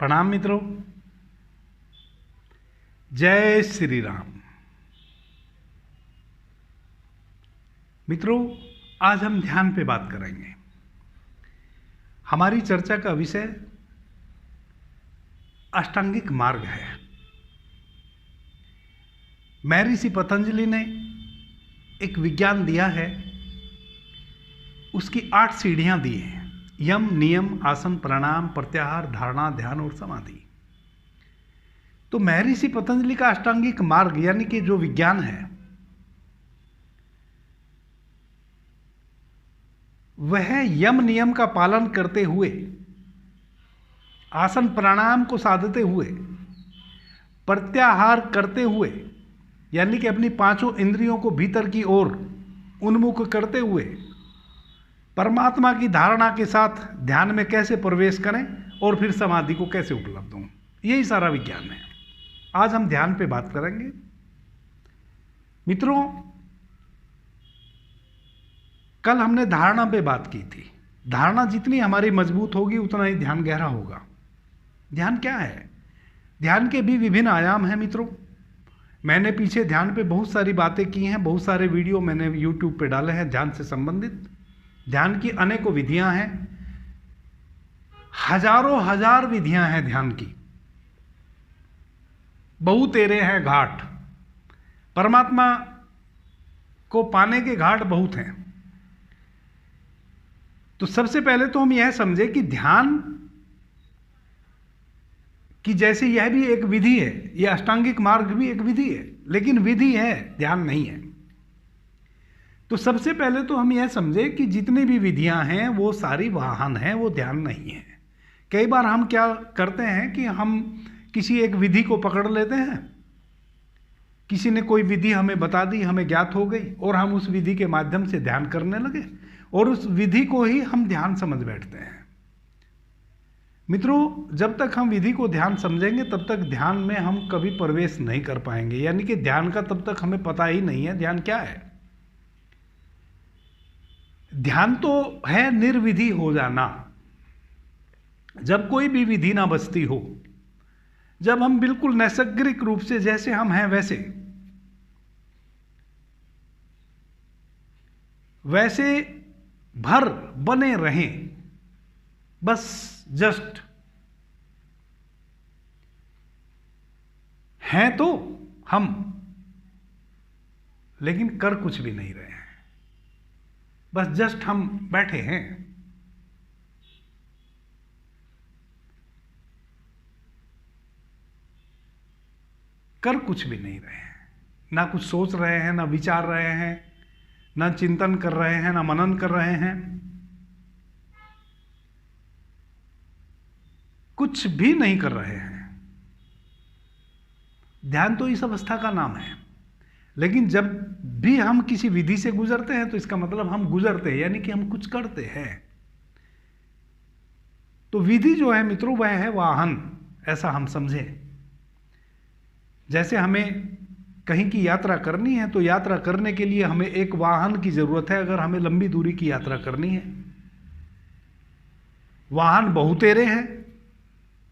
प्रणाम मित्रों, जय श्री राम। मित्रों, आज हम ध्यान पे बात करेंगे। हमारी चर्चा का विषय अष्टांगिक मार्ग है। महर्षि पतंजलि ने एक विज्ञान दिया है, उसकी 8 सीढ़ियां दी हैं। यम, नियम, आसन, प्राणायाम, प्रत्याहार, धारणा, ध्यान और समाधि। तो महर्षि पतंजलि का अष्टांगिक मार्ग यानी कि जो विज्ञान है, वह यम नियम का पालन करते हुए, आसन प्राणायाम को साधते हुए, प्रत्याहार करते हुए यानी कि अपनी 5 इंद्रियों को भीतर की ओर उन्मुख करते हुए परमात्मा की धारणा के साथ ध्यान में कैसे प्रवेश करें और फिर समाधि को कैसे उपलब्ध हों, यही सारा विज्ञान है। आज हम ध्यान पे बात करेंगे। मित्रों, कल हमने धारणा पे बात की थी। धारणा जितनी हमारी मजबूत होगी उतना ही ध्यान गहरा होगा। ध्यान क्या है? ध्यान के भी विभिन्न आयाम हैं मित्रों। मैंने पीछे ध्यान पे बहुत सारी बातें की हैं, बहुत सारे वीडियो मैंने YouTube पे डाले हैं ध्यान से संबंधित। ध्यान की अनेकों विधियां हैं, हजारों हजार विधियां हैं ध्यान की। बहुतेरे हैं घाट, परमात्मा को पाने के घाट बहुत हैं। तो सबसे पहले तो हम यह समझे कि ध्यान कि जैसे यह भी एक विधि है, यह अष्टांगिक मार्ग भी एक विधि है, लेकिन विधि है, ध्यान नहीं है। तो सबसे पहले तो हम यह समझे कि जितनी भी विधियां हैं वो सारी वाहन हैं, वो ध्यान नहीं है। कई बार हम क्या करते हैं कि हम किसी एक विधि को पकड़ लेते हैं, किसी ने कोई विधि हमें बता दी, हमें ज्ञात हो गई और हम उस विधि के माध्यम से ध्यान करने लगे और उस विधि को ही हम ध्यान समझ बैठते हैं। मित्रों, जब तक हम विधि को ध्यान समझेंगे तब तक ध्यान में हम कभी प्रवेश नहीं कर पाएंगे। यानी कि ध्यान का तब तक हमें पता ही नहीं है ध्यान क्या है। ध्यान तो है निर्विधि हो जाना। जब कोई भी विधि ना बचती हो, जब हम बिल्कुल नैसर्गिक रूप से जैसे हम हैं वैसे भर बने रहें, बस जस्ट हैं तो हम, लेकिन कर कुछ भी नहीं रहे हैं, बस जस्ट हम बैठे हैं। कर कुछ भी नहीं रहे हैं, ना कुछ सोच रहे हैं, ना विचार रहे हैं, ना चिंतन कर रहे हैं, ना मनन कर रहे हैं, कुछ भी नहीं कर रहे हैं। ध्यान तो इस अवस्था का नाम है। लेकिन जब भी हम किसी विधि से गुजरते हैं तो इसका मतलब हम गुजरते हैं, यानी कि हम कुछ करते हैं। तो विधि जो है मित्रों, वह है वाहन, ऐसा हम समझें। जैसे हमें कहीं की यात्रा करनी है तो यात्रा करने के लिए हमें एक वाहन की जरूरत है। अगर हमें लंबी दूरी की यात्रा करनी है, वाहन बहुतेरे हैं।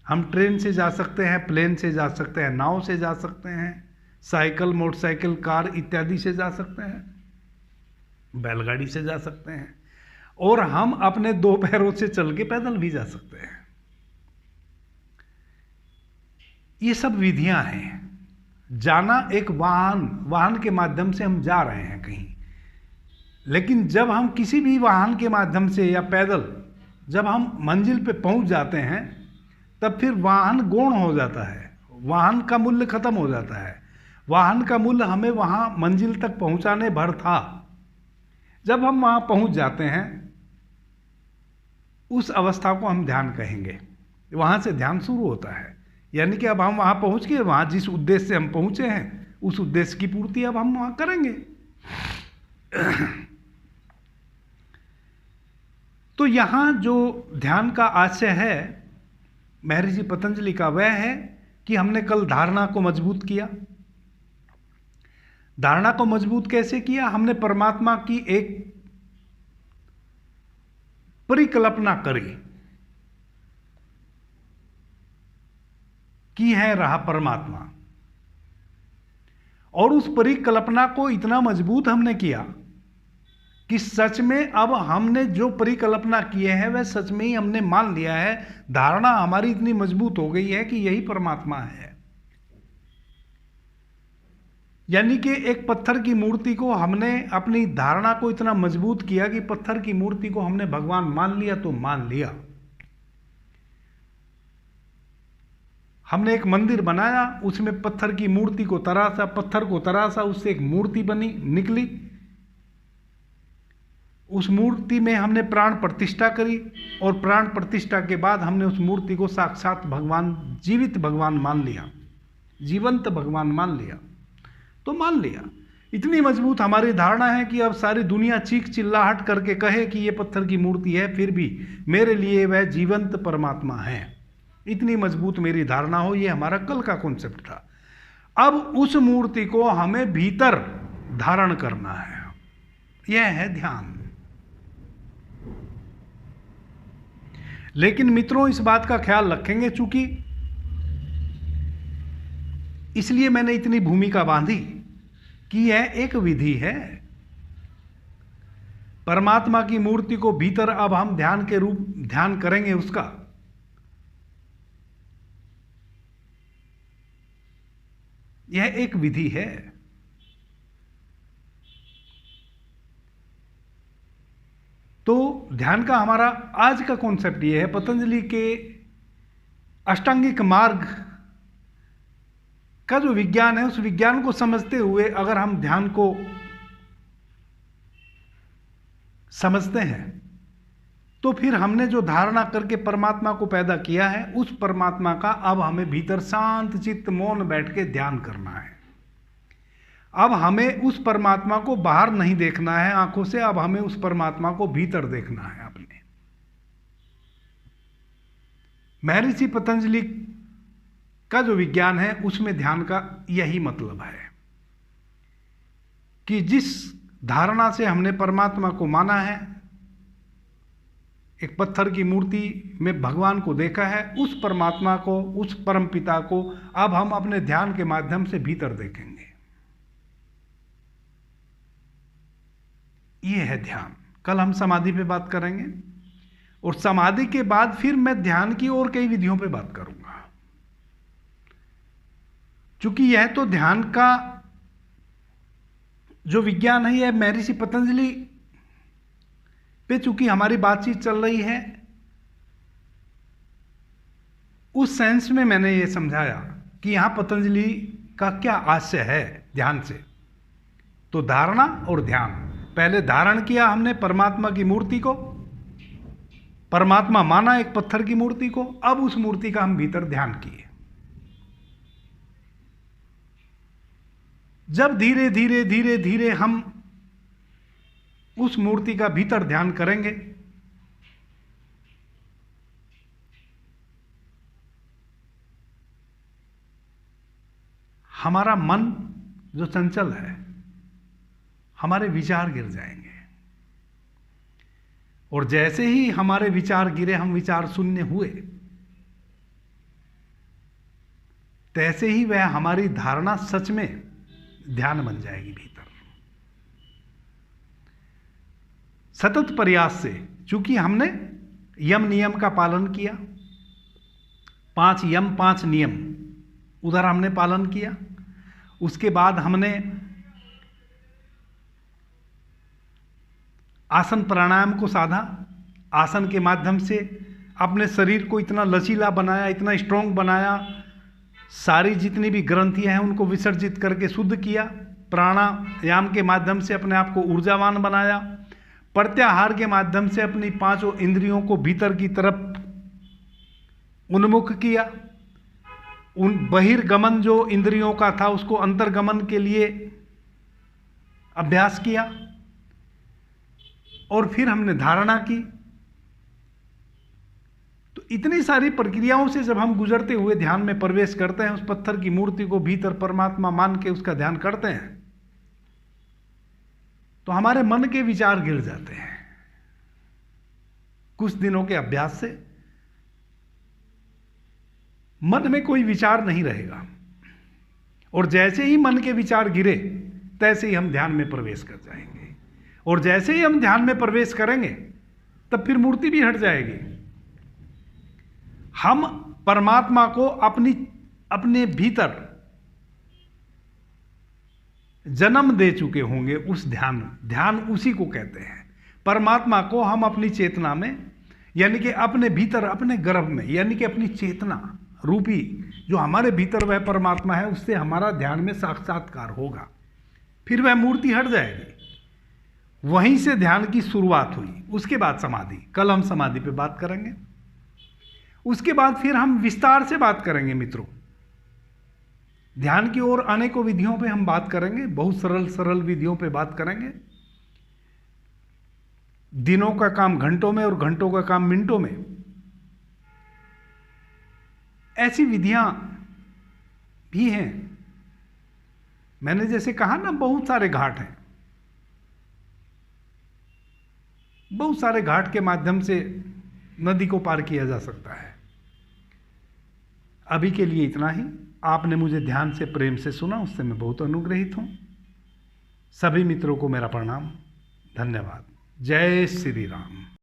हम ट्रेन से जा सकते हैं, प्लेन से जा सकते हैं, नाव से जा सकते हैं, साइकिल, मोटरसाइकिल, कार इत्यादि से जा सकते हैं, बैलगाड़ी से जा सकते हैं, और हम अपने 2 पैरों से चल के पैदल भी जा सकते हैं। ये सब विधियां हैं। जाना एक वाहन के माध्यम से हम जा रहे हैं कहीं। लेकिन जब हम किसी भी वाहन के माध्यम से या पैदल जब हम मंजिल पे पहुंच जाते हैं, तब फिर वाहन गौण हो जाता है, वाहन का मूल्य खत्म हो जाता है। वाहन का मूल्य हमें वहां मंजिल तक पहुंचाने भर था। जब हम वहां पहुंच जाते हैं, उस अवस्था को हम ध्यान कहेंगे। वहां से ध्यान शुरू होता है। यानी कि अब हम वहां पहुंच गए, वहां जिस उद्देश्य से हम पहुंचे हैं उस उद्देश्य की पूर्ति अब हम वहां करेंगे। तो यहां जो ध्यान का आशय है महर्षि पतंजलि का, वह है कि हमने कल धारणा को मजबूत किया। धारणा को मजबूत कैसे किया? हमने परमात्मा की एक परिकल्पना करी। कि है रहा परमात्मा। और उस परिकल्पना को इतना मजबूत हमने किया कि सच में अब हमने जो परिकल्पना किए हैं वह सच में ही हमने मान लिया है। धारणा हमारी इतनी मजबूत हो गई है कि यही परमात्मा है। यानी कि एक पत्थर की मूर्ति को हमने अपनी धारणा को इतना मजबूत किया कि पत्थर की मूर्ति को हमने भगवान मान लिया तो मान लिया। हमने एक मंदिर बनाया, उसमें पत्थर की मूर्ति को तराशा, पत्थर को तराशा, उससे एक मूर्ति बनी निकली। उस मूर्ति में हमने प्राण प्रतिष्ठा करी और प्राण प्रतिष्ठा के बाद हमने उस मूर्ति को साक्षात भगवान, जीवित भगवान मान लिया, जीवंत भगवान मान लिया। तो मान लिया। इतनी मजबूत हमारी धारणा है कि अब सारी दुनिया चीख चिल्लाहट करके कहे कि ये पत्थर की मूर्ति है, फिर भी मेरे लिए वह जीवंत परमात्मा है। इतनी मजबूत मेरी धारणा हो, ये हमारा कल का कॉन्सेप्ट था। अब उस मूर्ति को हमें भीतर धारण करना है, यह है ध्यान। लेकिन मित्रों, इस बात का ख्याल रखेंगे, चूंकि इसलिए मैंने इतनी भूमिका बांधी कि यह एक विधि है। परमात्मा की मूर्ति को भीतर अब हम ध्यान के रूप ध्यान करेंगे उसका। यह एक विधि है। तो ध्यान का हमारा आज का कॉन्सेप्ट यह है, पतंजलि के अष्टांगिक मार्ग का जो विज्ञान है, उस विज्ञान को समझते हुए अगर हम ध्यान को समझते हैं तो फिर हमने जो धारणा करके परमात्मा को पैदा किया है, उस परमात्मा का अब हमें भीतर शांत चित्त मौन बैठ के ध्यान करना है। अब हमें उस परमात्मा को बाहर नहीं देखना है आंखों से, अब हमें उस परमात्मा को भीतर देखना है अपने। महर्षि पतंजलि का जो विज्ञान है उसमें ध्यान का यही मतलब है कि जिस धारणा से हमने परमात्मा को माना है, एक पत्थर की मूर्ति में भगवान को देखा है, उस परमात्मा को, उस परमपिता को अब हम अपने ध्यान के माध्यम से भीतर देखेंगे। ये है ध्यान। कल हम समाधि पे बात करेंगे और समाधि के बाद फिर मैं ध्यान की और कई विधियों पे बात करूंगा। चूंकि यह तो ध्यान का जो विज्ञान है, यह महर्षि पतंजलि पे चूंकि हमारी बातचीत चल रही है, उस सेंस में मैंने ये समझाया कि यहां पतंजलि का क्या आशय है ध्यान से। तो धारणा और ध्यान, पहले धारण किया हमने परमात्मा की मूर्ति को, परमात्मा माना एक पत्थर की मूर्ति को, अब उस मूर्ति का हम भीतर ध्यान किए। जब धीरे धीरे धीरे धीरे हम उस मूर्ति का भीतर ध्यान करेंगे, हमारा मन जो चंचल है, हमारे विचार गिर जाएंगे। और जैसे ही हमारे विचार गिरे, हम विचार शून्य हुए, तैसे ही वह हमारी धारणा सच में ध्यान बन जाएगी भीतर। सतत प्रयास से, चूंकि हमने यम नियम का पालन किया, 5 यम 5 नियम उधर हमने पालन किया। उसके बाद हमने आसन प्राणायाम को साधा, आसन के माध्यम से अपने शरीर को इतना लचीला बनाया, इतना स्ट्रांग बनाया, सारी जितनी भी ग्रंथियां हैं उनको विसर्जित करके शुद्ध किया। प्राणायाम के माध्यम से अपने आप को ऊर्जावान बनाया। प्रत्याहार के माध्यम से अपनी 5 इंद्रियों को भीतर की तरफ उन्मुख किया। उन बहिर्गमन जो इंद्रियों का था उसको अंतर्गमन के लिए अभ्यास किया। और फिर हमने धारणा की। तो इतनी सारी प्रक्रियाओं से जब हम गुजरते हुए ध्यान में प्रवेश करते हैं, उस पत्थर की मूर्ति को भीतर परमात्मा मान के उसका ध्यान करते हैं, तो हमारे मन के विचार गिर जाते हैं। कुछ दिनों के अभ्यास से मन में कोई विचार नहीं रहेगा, और जैसे ही मन के विचार गिरे तैसे ही हम ध्यान में प्रवेश कर जाएंगे, और जैसे ही हम ध्यान में प्रवेश करेंगे तब फिर मूर्ति भी हट जाएगी। हम परमात्मा को अपने भीतर जन्म दे चुके होंगे। उस ध्यान उसी को कहते हैं। परमात्मा को हम अपनी चेतना में, यानी कि अपने भीतर, अपने गर्भ में, यानी कि अपनी चेतना रूपी जो हमारे भीतर वह परमात्मा है, उससे हमारा ध्यान में साक्षात्कार होगा। फिर वह मूर्ति हट जाएगी। वहीं से ध्यान की शुरुआत हुई। उसके बाद समाधि। कल हम समाधि पे बात करेंगे। उसके बाद फिर हम विस्तार से बात करेंगे मित्रों। ध्यान की ओर अनेकों विधियों पे हम बात करेंगे। बहुत सरल सरल विधियों पे बात करेंगे। दिनों का काम घंटों में और घंटों का काम मिनटों में, ऐसी विधियां भी हैं। मैंने जैसे कहा ना, बहुत सारे घाट हैं। बहुत सारे घाट के माध्यम से नदी को पार किया जा सकता है। अभी के लिए इतना ही। आपने मुझे ध्यान से, प्रेम से सुना, उससे मैं बहुत अनुग्रहित हूं। सभी मित्रों को मेरा प्रणाम, धन्यवाद। जय श्री राम।